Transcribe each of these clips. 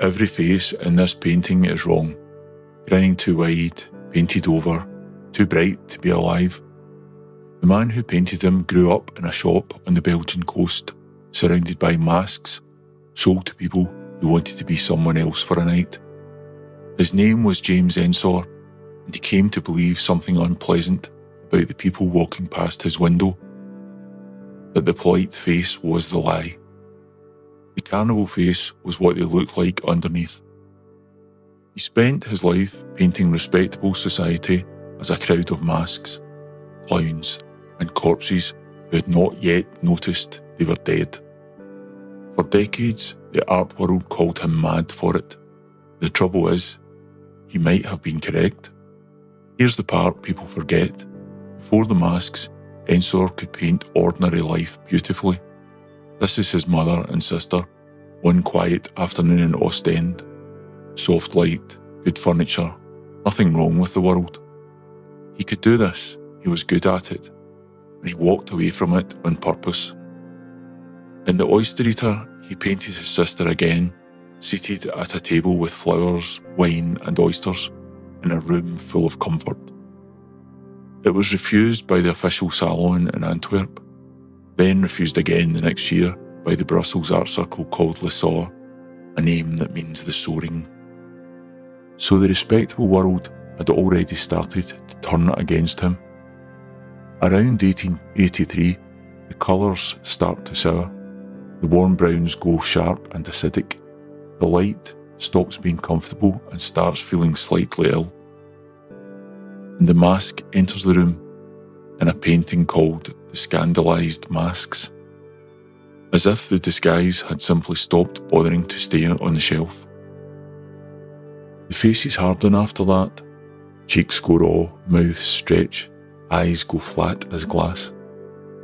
Every face in this painting is wrong. Grinning too wide, painted over, too bright to be alive. The man who painted him grew up in a shop on the Belgian coast, surrounded by masks, sold to people who wanted to be someone else for a night. His name was James Ensor, and he came to believe something unpleasant about the people walking past his window, that the polite face was the lie. The carnival face was what they looked like underneath. He spent his life painting respectable society as a crowd of masks, clowns, and corpses who had not yet noticed they were dead. For decades, the art world called him mad for it. The trouble is, he might have been correct. Here's the part people forget. Before the masks, Ensor could paint ordinary life beautifully. This is his mother and sister, one quiet afternoon in Ostend. Soft light, good furniture, nothing wrong with the world. He could do this, he was good at it, and he walked away from it on purpose. In The Oyster Eater, he painted his sister again, seated at a table with flowers, wine and oysters, in a room full of comfort. It was refused by the official salon in Antwerp, then refused again the next year by the Brussels art circle called Le Soar, a name that means the soaring. So the respectable world had already started to turn against him. Around 1883, the colours start to sour. The warm browns go sharp and acidic. The light stops being comfortable and starts feeling slightly ill. And the mask enters the room in a painting called The Scandalised Masks, as if the disguise had simply stopped bothering to stay on the shelf. The faces harden after that. Cheeks go raw, mouths stretch, eyes go flat as glass.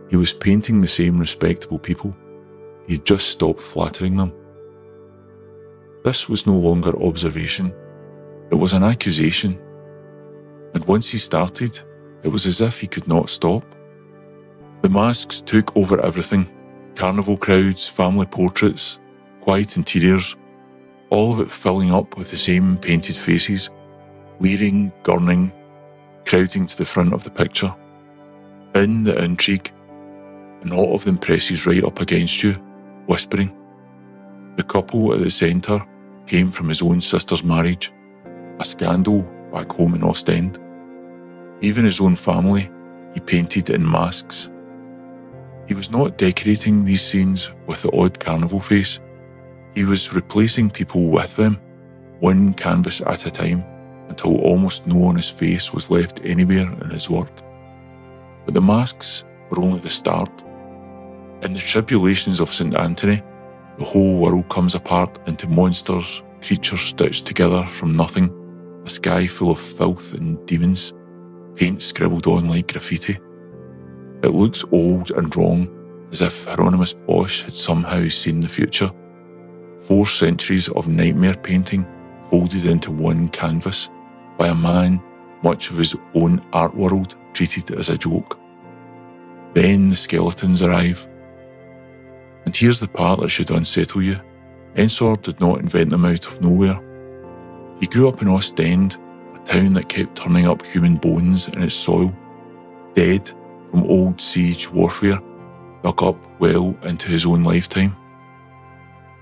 He was painting the same respectable people. He had just stopped flattering them. This was no longer observation. It was an accusation. And once he started, it was as if he could not stop. The masks took over everything. Carnival crowds, family portraits, quiet interiors, all of it filling up with the same painted faces, leering, gurning, crowding to the front of the picture. In the intrigue, and all of them presses right up against you, whispering. The couple at the centre came from his own sister's marriage, a scandal back home in Ostend. Even his own family, he painted in masks. He was not decorating these scenes with the odd carnival face. He was replacing people with them, one canvas at a time, until almost no honest face was left anywhere in his work. But the masks were only the start. In the tribulations of St. Anthony, the whole world comes apart into monsters, creatures stitched together from nothing, a sky full of filth and demons, paint scribbled on like graffiti. It looks old and wrong, as if Hieronymus Bosch had somehow seen the future. 4 centuries of nightmare painting folded into one canvas by a man much of his own art world treated as a joke. Then the skeletons arrive. And here's the part that should unsettle you. Ensor did not invent them out of nowhere. He grew up in Ostend, a town that kept turning up human bones in its soil, dead from old siege warfare, dug up well into his own lifetime.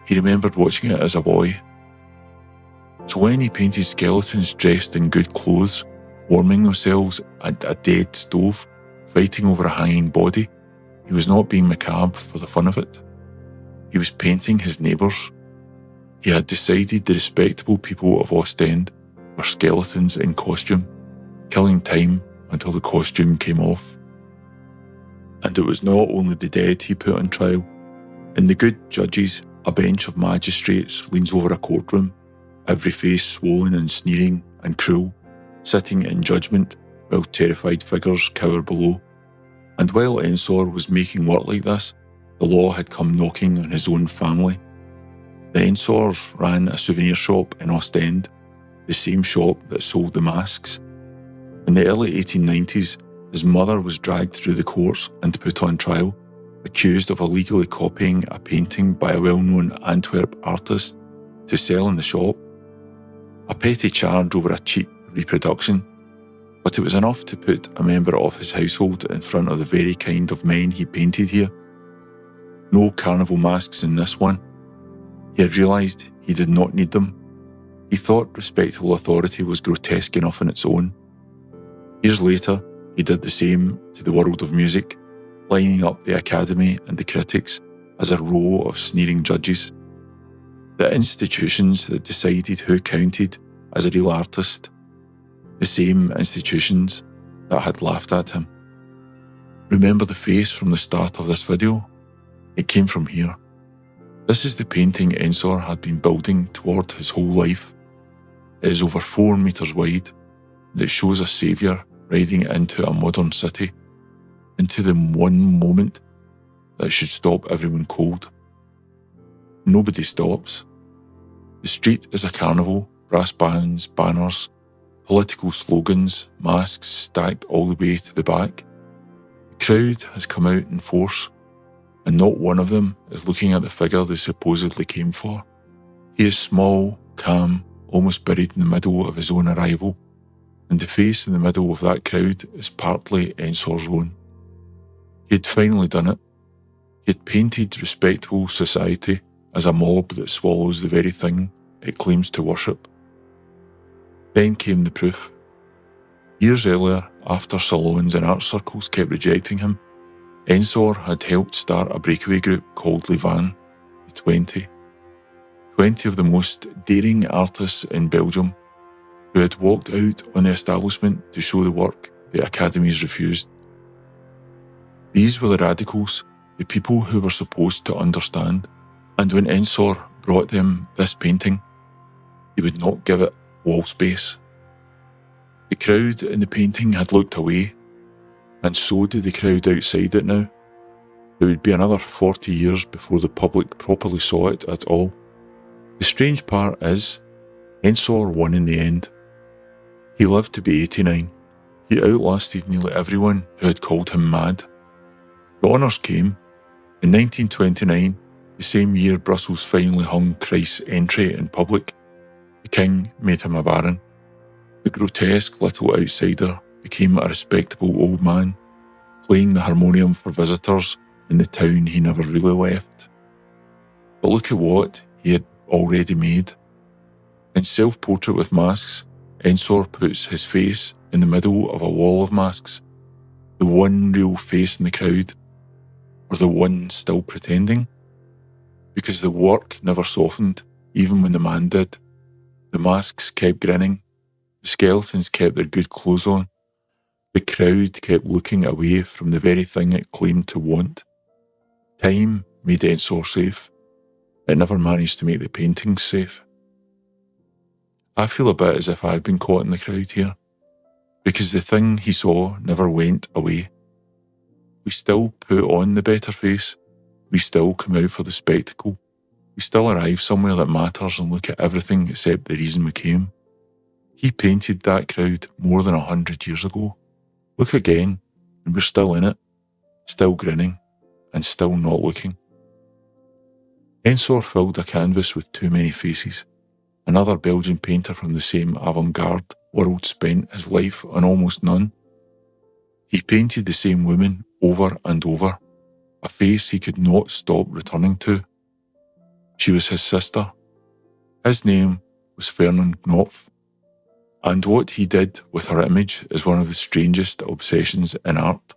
He remembered watching it as a boy. So when he painted skeletons dressed in good clothes, warming themselves at a dead stove, fighting over a hanging body, he was not being macabre for the fun of it. He was painting his neighbours. He had decided the respectable people of Ostend were skeletons in costume, killing time until the costume came off. And it was not only the dead he put on trial. In The Good Judges, a bench of magistrates leans over a courtroom, every face swollen and sneering and cruel, sitting in judgment while terrified figures cower below. And while Ensor was making work like this, the law had come knocking on his own family. The Ensors ran a souvenir shop in Ostend, the same shop that sold the masks. In the early 1890s, his mother was dragged through the courts and put on trial, accused of illegally copying a painting by a well-known Antwerp artist to sell in the shop. A petty charge over a cheap reproduction, but it was enough to put a member of his household in front of the very kind of men he painted here. No carnival masks in this one. He had realised he did not need them. He thought respectable authority was grotesque enough on its own. Years later, he did the same to the world of music, lining up the Academy and the critics as a row of sneering judges. The institutions that decided who counted as a real artist, the same institutions that had laughed at him. Remember the face from the start of this video? It came from here. This is the painting Ensor had been building toward his whole life. It is over 4 meters wide, and it shows a saviour riding into a modern city, into the one moment that should stop everyone cold. Nobody stops. The street is a carnival, brass bands, banners, political slogans, masks stacked all the way to the back. The crowd has come out in force, and not one of them is looking at the figure they supposedly came for. He is small, calm, almost buried in the middle of his own arrival, and the face in the middle of that crowd is partly Ensor's own. He had finally done it. He had painted respectable society as a mob that swallows the very thing it claims to worship. Then came the proof. Years earlier, after salons and art circles kept rejecting him, Ensor had helped start a breakaway group called Levan, the 20. 20 of the most daring artists in Belgium who had walked out on the establishment to show the work the academies refused. These were the radicals, the people who were supposed to understand, and when Ensor brought them this painting, he would not give it wall space. The crowd in the painting had looked away, and so did the crowd outside it now. It would be another 40 years before the public properly saw it at all. The strange part is, Ensor won in the end. He lived to be 89. He outlasted nearly everyone who had called him mad. The honours came. In 1929, the same year Brussels finally hung Christ's entry in public, the king made him a baron. The grotesque little outsider became a respectable old man, playing the harmonium for visitors in the town he never really left. But look at what he had already made. In Self-Portrait with Masks, Ensor puts his face in the middle of a wall of masks, the one real face in the crowd, or the one still pretending. Because the work never softened, even when the man did. The masks kept grinning, the skeletons kept their good clothes on, the crowd kept looking away from the very thing it claimed to want. Time made Ensor safe. It never managed to make the paintings safe. I feel a bit as if I've been caught in the crowd here, because the thing he saw never went away. We still put on the better face, we still come out for the spectacle, we still arrive somewhere that matters and look at everything except the reason we came. He painted that crowd more than 100 years ago. Look again, and we're still in it, still grinning, and still not looking. Ensor filled a canvas with too many faces. Another Belgian painter from the same avant-garde world spent his life on almost none. He painted the same woman over and over, a face he could not stop returning to. She was his sister. His name was Fernand Knopf, and what he did with her image is one of the strangest obsessions in art.